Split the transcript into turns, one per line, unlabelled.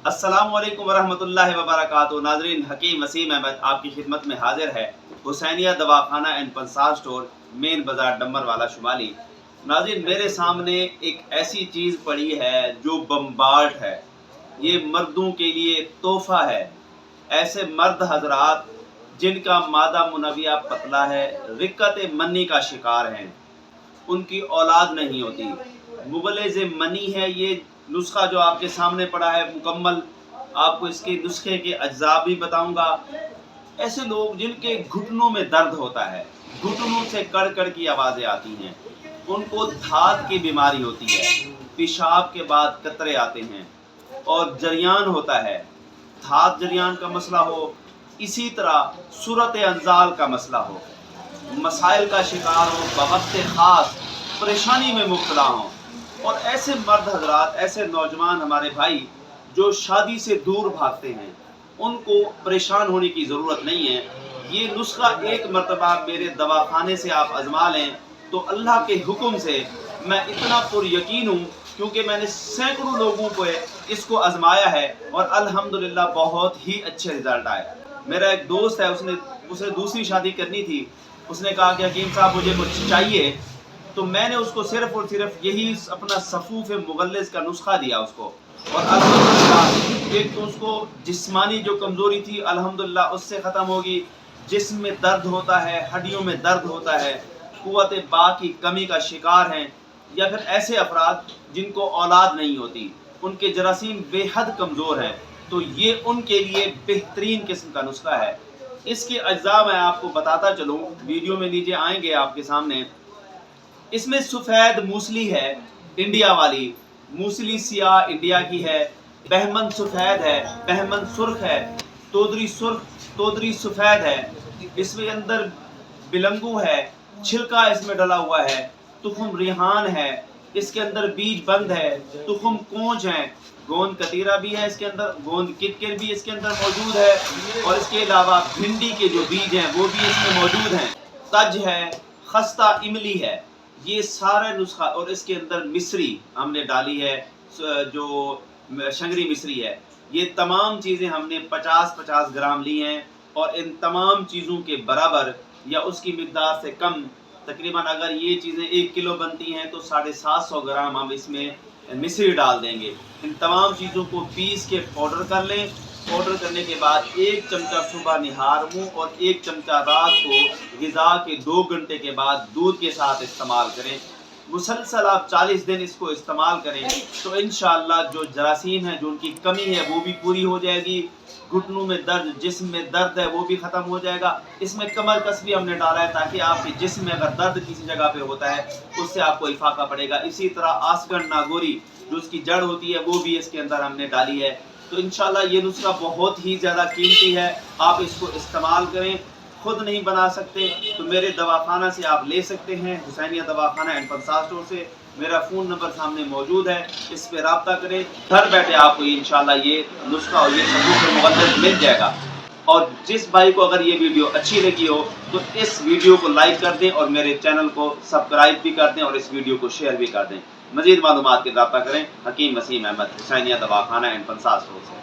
अस्सलामुअलैकुम वरहमतुल्लाहि वबरकातुहू। नाजरीन, हकीम वसीम अहमद आपकी खिदमत में हाजिर है। हुसैनिया दवाखाना एंड पंसार स्टोर, मेन बाजार, डम्बर वाला, शुमाली। नाजरीन, मेरे सामने एक ऐसी चीज़ पड़ी है जो बम्बार्ड है। ये मर्दों के लिए तोहफा है। ऐसे मर्द हजरात जिनका मादा मुनविया पतला है, रिक्कत मनी का शिकार हैं, उनकी औलाद नहीं होती, मुबलेज़ मनी है। ये नुस्खा जो आपके सामने पड़ा है मुकम्मल, आपको इसके नुस्खे के अज्जा भी बताऊंगा। ऐसे लोग जिनके घुटनों में दर्द होता है, घुटनों से कड़ कड़ की आवाज़ें आती हैं, उनको धात की बीमारी होती है, पेशाब के बाद कतरे आते हैं और जरियान होता है, धात जरियान का मसला हो, इसी तरह सूरत अंजाल का मसला हो, मसाइल का शिकार हो, बवक्त ख़ास परेशानी में मुब्तला हों। और ऐसे मर्द हजरात, ऐसे नौजवान हमारे भाई जो शादी से दूर भागते हैं, उनको परेशान होने की ज़रूरत नहीं है। ये नुस्खा एक मरतबा मेरे दवाखाने से आप आजमा लें तो अल्लाह के हुक्म से मैं इतना पुरयकीन हूँ, क्योंकि मैंने सैकड़ों लोगों को इसको आजमाया है और अल्हम्दुलिल्लाह बहुत ही अच्छे रिजल्ट आए। मेरा एक दोस्त है, उसे दूसरी शादी करनी थी। उसने कहा कि हकीम साहब मुझे कुछ चाहिए, तो मैंने उसको सिर्फ और सिर्फ यही अपना सफ़ूफ़ मुगल्लिज़ का नुस्खा दिया उसको। और अल्हम्दुलिल्लाह एक तो उसको जिस्मानी जो कमज़ोरी थी अल्हम्दुलिल्लाह उससे ख़त्म होगी। जिस्म में दर्द होता है, हड्डियों में दर्द होता है, क़ुव्वत बा की कमी का शिकार हैं, या फिर ऐसे अफराद जिनको औलाद नहीं होती, उनके जरासीम बेहद कमज़ोर हैं, तो ये उनके लिए बेहतरीन किस्म का नुस्खा है। इसके अज्जा मैं आपको बताता चलूँ, वीडियो में नीचे आएंगे आपके सामने। इसमें सफ़ेद मूसली है, इंडिया वाली मूसली सियाह इंडिया की है, बहमन सफ़ेद है, बहमन सुर्ख है, तोदरी सुर्ख, तोदरी सफ़ेद है, इसमें अंदर बिलंगू है, छिलका इसमें डला हुआ है, तुखम रिहान है, इसके अंदर बीज बंद है, तुखम कोंच है, गोंद कतीरा भी है इसके अंदर, गोंद किटकिर भी इसके अंदर मौजूद है, और इसके अलावा भिंडी के जो बीज हैं वो भी इसमें मौजूद हैं, तज है, खस्ता इमली है, ये सारे नुस्खा। और इसके अंदर मिश्री हमने डाली है, जो शंगरी मिश्री है। ये तमाम चीज़ें हमने 50-50 ग्राम ली हैं, और इन तमाम चीज़ों के बराबर या उसकी मिकदार से कम, तकरीबन अगर ये चीज़ें 1 किलो बनती हैं तो 750 ग्राम हम इसमें मिश्री डाल देंगे। इन तमाम चीज़ों को पीस के पाउडर कर लें। पाउडर करने के बाद 1 चमचा सुबह निहार मुँह और 1 चमचा रात को ग़िज़ा के 2 घंटे के बाद दूध के साथ इस्तेमाल करें। मुसलसल आप 40 दिन इसको इस्तेमाल करें तो इंशाअल्लाह जो जरासीम है, जो उनकी कमी है, वो भी पूरी हो जाएगी। घुटनों में दर्द, जिस्म में दर्द है, वो भी ख़त्म हो जाएगा। इसमें कमर कस भी हमने डाला है ताकि आपके जिस्म में अगर दर्द किसी जगह पे होता है उससे आपको इफाका पड़ेगा। इसी तरह आसगढ़ नागौरी जो उसकी जड़ होती है वो भी इसके अंदर हमने डाली है। तो इंशाल्लाह ये नुस्खा बहुत ही ज़्यादा कीमती है, आप इसको इस्तेमाल करें। खुद नहीं बना सकते तो मेरे दवाखाना से आप ले सकते हैं, हुसैनिया दवाखाना एंड पंसार स्टोर से। मेरा फ़ोन नंबर सामने मौजूद है, इस पर रब्ता करें। घर बैठे आपको इंशाल्लाह ये नुस्खा और ये सफ़ूफ़ मुगल्लिज़ मिल जाएगा। और जिस भाई को अगर ये वीडियो अच्छी लगी हो तो इस वीडियो को लाइक कर दें और मेरे चैनल को सब्सक्राइब भी कर दें और इस वीडियो को शेयर भी कर दें। मज़ीद मालूमात के लिए रब्ता करें हकीम वसीम अहमद, हुसैनिया दवाखाना एंड पंसार स्टोर से।